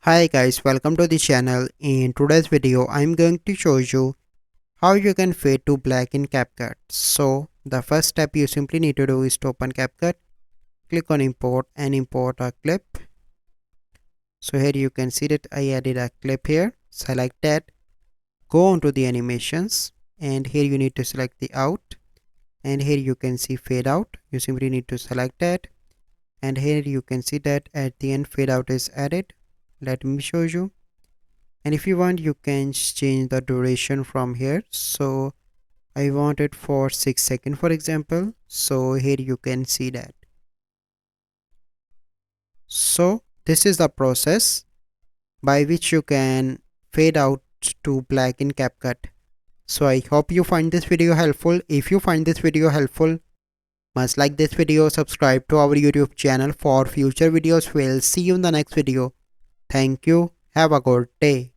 Hi guys, welcome to the channel. In today's video, I'm going to show you how you can fade to black in CapCut. So the first step you simply need to do is to open CapCut, click on import and import a clip. So here you can see that I added a clip here. Select that, go on to the animations, and here you need to select the out, and here you can see fade out. You simply need to select that, and here you can see that at the end fade out is added. Let me show you. And if you want, you can change the duration from here. So I want it for 6 seconds, for example. So here you can see that. So this is the process by which you can fade out to black in CapCut. So I hope you find this video helpful. If you find this video helpful, must like this video, subscribe to our YouTube channel for future videos. We'll see you in the next video. Thank you. Have a good day.